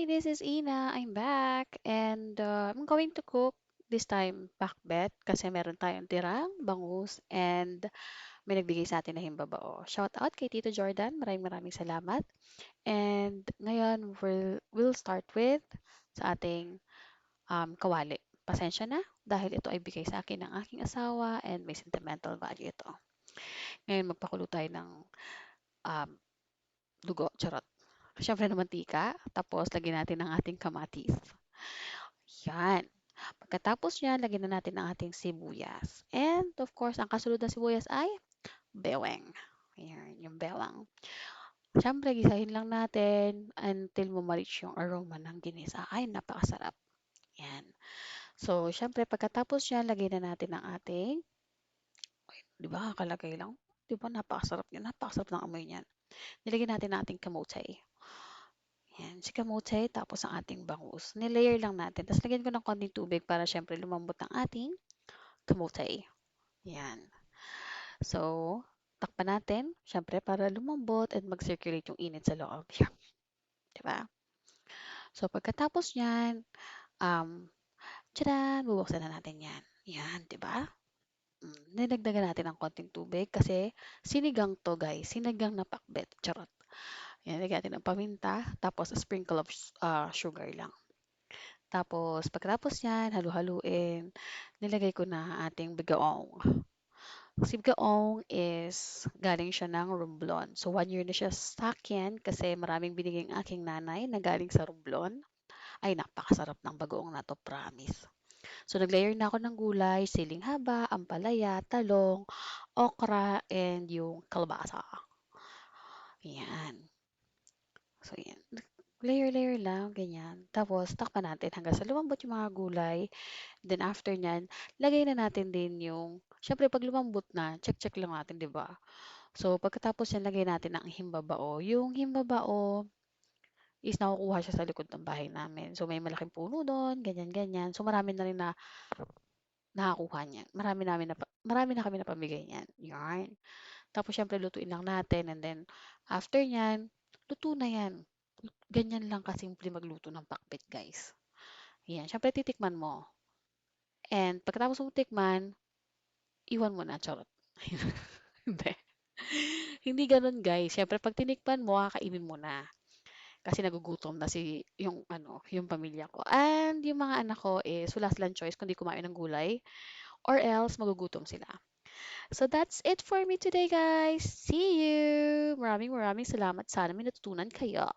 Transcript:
this is Ina. I'm back and I'm going to cook this time pakbet kasi meron tayong tirang, bangus, and may nagbigay sa atin na himbabao. Shout out kay Tito Jordan. Maraming salamat. And ngayon we'll start with sa ating kawali. Pasensya na dahil ito ay bigay sa akin ng aking asawa and may sentimental value ito. Ngayon magpakulo tayo ng um, dugo, charot. Siyempre na mantika, tapos lagyan natin ng ating kamatis. Yan. Pagkatapos yan, lagyan na natin ang ating sibuyas. And of course, ang kasunod ng sibuyas ay beweng. Ayan, yung bewang. Siyempre, gisahin lang natin until ma-reach yung aroma ng ginisa. Ay, napakasarap. Yan. So, siyempre, pagkatapos yan, lagyan na natin ang ating, di ba, kakalagay lang. Di ba, napakasarap yan. Napakasarap ng amoy niyan. Nilagyan natin ang ating kamote. Yan, si kamote, tapos ang ating bangus. Nilayer lang natin. Tapos lagyan ko ng konting tubig para syempre lumambot ang ating kamote. Yan. So, takpan natin, syempre para lumambot at mag-circulate yung init sa loob. Yan. Diba? So, pagkatapos yan, tchadan, bubuksan na natin yan. Yan, diba? Nilagdagan natin ng konting tubig kasi sinigang to guys. Sinigang na pakbet. Charot. Yan, lagyan natin ng paminta, tapos a sprinkle of sugar lang. Tapos, pagkatapos yan, halu-haluin, nilagay ko na ang ating bigaong. Si bigaong is galing siya ng Romblon. So, 1 year na siya sa akin kasi maraming binigay ang aking nanay na galing sa Romblon. Ay, napakasarap ng bagoong na to, promise. So, naglayer na ako ng gulay, siling haba, ampalaya, talong, okra, and yung kalabasa. Yan. So, yan. Layer-layer lang, ganyan. Tapos, takpan natin hanggang sa lumambot yung mga gulay. Then after niyan, lagay na natin din yung, syempre pag lumambot na, check-check lang natin, 'di ba? So pagkatapos yan, lagay natin ang himbabao. Yung himbabao is nakukuha siya sa likod ng bahay namin. So may malaking puno doon, ganyan-ganyan. So marami na rin na nakakuha niyan. Marami na kami napamigay niyan. Yan. Tapos syempre lutuin lang natin and then after niyan, luto na yan. Ganyan lang kasimple magluto ng pakbet, guys. Yan. Syempre titikman mo. And pagkatapos mo tikman, iwan mo na, charot. Hindi. Hindi gano'n, guys. Siyempre 'pag tinikman mo, kakainin mo na. Kasi nagugutom na yung ano, yung pamilya ko. And yung mga anak ko is wala silang choice kundi kumain ng gulay or else magugutom sila. So that's it for me today, guys. See you! Maraming salamat. Sana may natutunan kayo.